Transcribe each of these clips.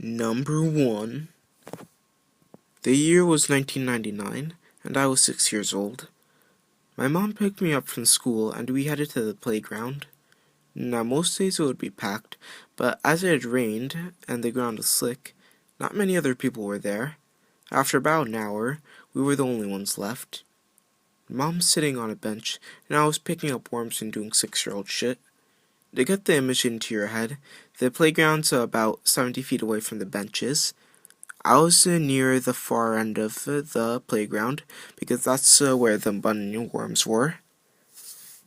Number 1. The year was 1999, and I was 6 years old. My mom picked me up from school, and we headed to the playground. Now, most days it would be packed, but as it had rained and the ground was slick, not many other people were there. After about an hour, we were the only ones left. Mom's sitting on a bench, and I was picking up worms and doing 6-year-old shit. To get the image into your head, the playground's about 70 feet away from the benches. I was near the far end of the playground, because that's where the bunny worms were.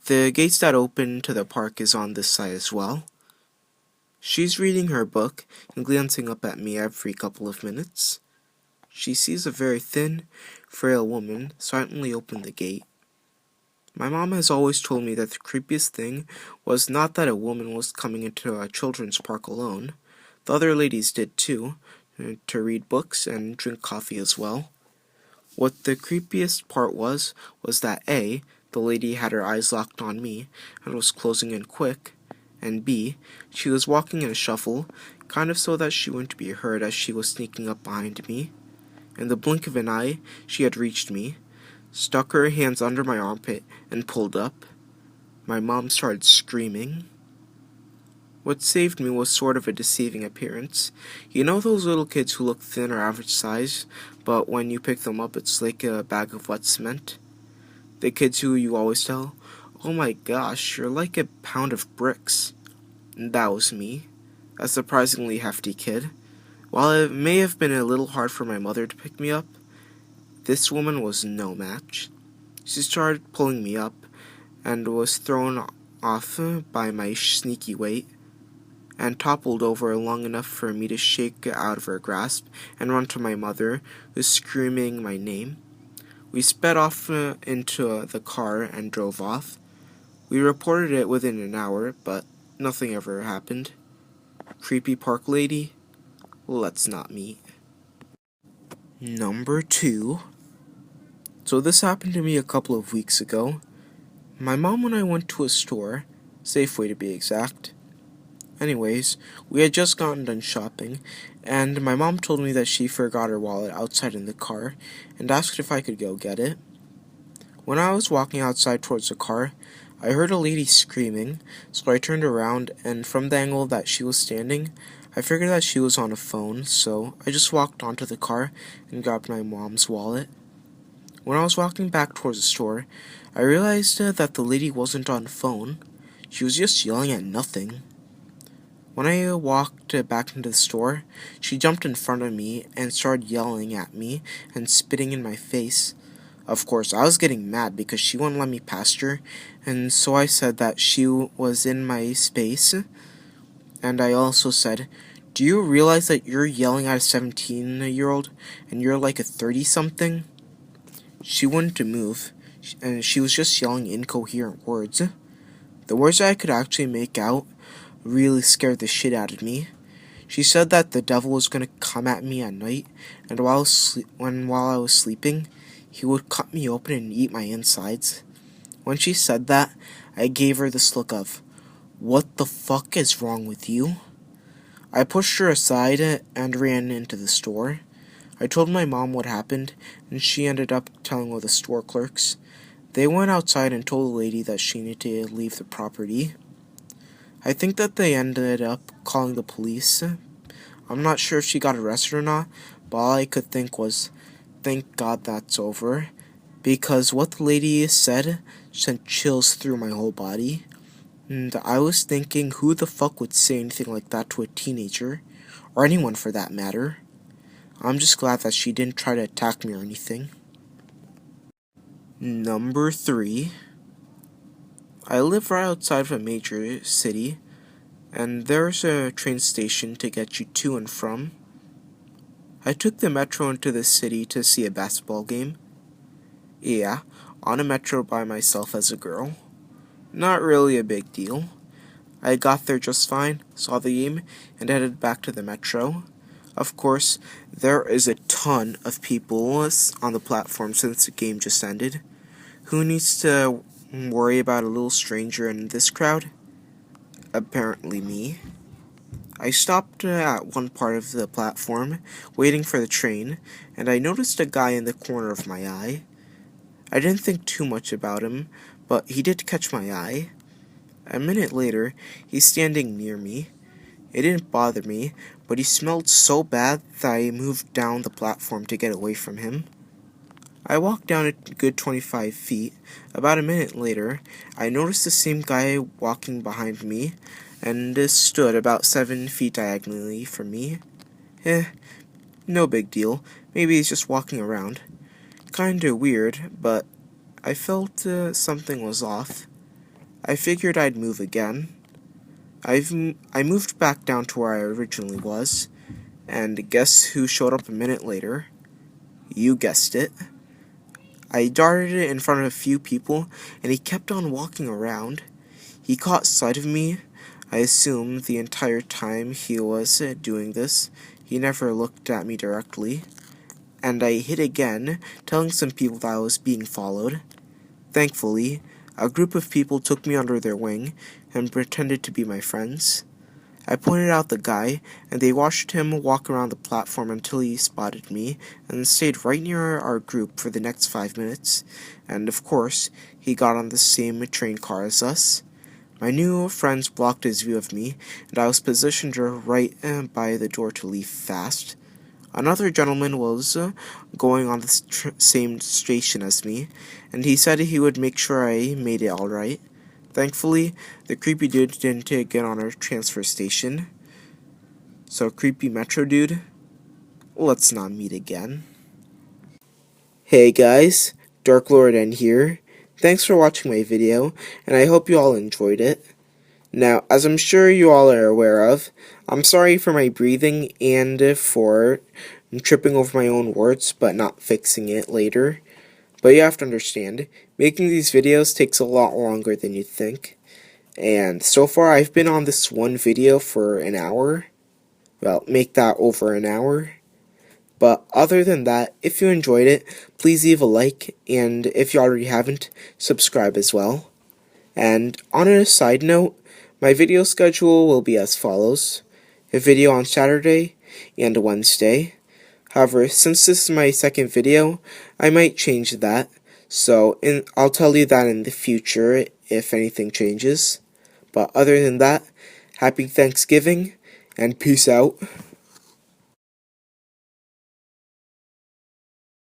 The gates that open to the park is on this side as well. She's reading her book and glancing up at me every couple of minutes. She sees a very thin, frail woman silently open the gate. My mom has always told me that the creepiest thing was not that a woman was coming into a children's park alone. The other ladies did too, to read books and drink coffee as well. What the creepiest part was that A, the lady had her eyes locked on me and was closing in quick, and B, she was walking in a shuffle, kind of so that she wouldn't be heard as she was sneaking up behind me. In the blink of an eye, she had reached me, stuck her hands under my armpit, and pulled up. My mom started screaming. What saved me was sort of a deceiving appearance. You know those little kids who look thin or average size, but when you pick them up it's like a bag of wet cement? The kids who you always tell, "Oh my gosh, you're like a pound of bricks." That was me, a surprisingly hefty kid. While it may have been a little hard for my mother to pick me up, this woman was no match. She started pulling me up, and was thrown off by my sneaky weight, and toppled over long enough for me to shake out of her grasp and run to my mother, who was screaming my name. We sped off into the car and drove off. We reported it within an hour, but nothing ever happened. Creepy park lady? Let's not meet. Number 2. So this happened to me a couple of weeks ago. My mom and I went to a store, Safeway to be exact. Anyways, we had just gotten done shopping, and my mom told me that she forgot her wallet outside in the car, and asked if I could go get it. When I was walking outside towards the car, I heard a lady screaming, so I turned around, and from the angle that she was standing, I figured that she was on a phone, so I just walked onto the car and grabbed my mom's wallet. When I was walking back towards the store, I realized that the lady wasn't on the phone. She was just yelling at nothing. When I walked back into the store, she jumped in front of me and started yelling at me and spitting in my face. Of course, I was getting mad because she wouldn't let me past her, and so I said that she was in my space. And I also said, "Do you realize that you're yelling at a 17-year-old and you're like a 30-something? She wouldn't move, and she was just yelling incoherent words. The words that I could actually make out really scared the shit out of me. She said that the devil was going to come at me at night, and while I was sleeping, he would cut me open and eat my insides. When she said that, I gave her this look of, "What the fuck is wrong with you?" I pushed her aside and ran into the store. I told my mom what happened, and she ended up telling all the store clerks. They went outside and told the lady that she needed to leave the property. I think that they ended up calling the police. I'm not sure if she got arrested or not, but all I could think was, thank God that's over, because what the lady said sent chills through my whole body. And I was thinking, who the fuck would say anything like that to a teenager, or anyone for that matter? I'm just glad that she didn't try to attack me or anything. Number 3. I live right outside of a major city, and there's a train station to get you to and from. I took the metro into the city to see a basketball game. Yeah, on a metro by myself as a girl. Not really a big deal. I got there just fine, saw the game, and headed back to the metro. Of course, there is a ton of people on the platform since the game just ended. Who needs to worry about a little stranger in this crowd? Apparently me. I stopped at one part of the platform, waiting for the train, and I noticed a guy in the corner of my eye. I didn't think too much about him, but he did catch my eye. A minute later, he's standing near me. It didn't bother me, but he smelled so bad that I moved down the platform to get away from him. I walked down a good 25 feet. About a minute later, I noticed the same guy walking behind me, and stood about 7 feet diagonally from me. No big deal. Maybe he's just walking around. Kinda weird, but I felt something was off. I figured I'd move again. I moved back down to where I originally was, and guess who showed up a minute later? You guessed it. I darted it in front of a few people, and he kept on walking around. He caught sight of me. I assume the entire time he was doing this, he never looked at me directly. And I hit again, telling some people that I was being followed. Thankfully, a group of people took me under their wing and pretended to be my friends. I pointed out the guy, and they watched him walk around the platform until he spotted me, and stayed right near our group for the next 5 minutes, and of course, he got on the same train car as us. My new friends blocked his view of me, and I was positioned right by the door to leave fast. Another gentleman was going on the same station as me, and he said he would make sure I made it alright. Thankfully, the creepy dude didn't get on our transfer station. So, creepy Metro dude, let's not meet again. Hey guys, Dark Lord N here. Thanks for watching my video, and I hope you all enjoyed it. Now, as I'm sure you all are aware of, I'm sorry for my breathing and for tripping over my own words but not fixing it later. But you have to understand, making these videos takes a lot longer than you'd think. And so far I've been on this one video for an hour. Well, make that over an hour. But other than that, if you enjoyed it, please leave a like, and if you already haven't, subscribe as well. And on a side note, my video schedule will be as follows: a video on Saturday and a Wednesday. However, since this is my second video, I might change that, so I'll tell you that in the future if anything changes. But other than that, happy Thanksgiving, and peace out.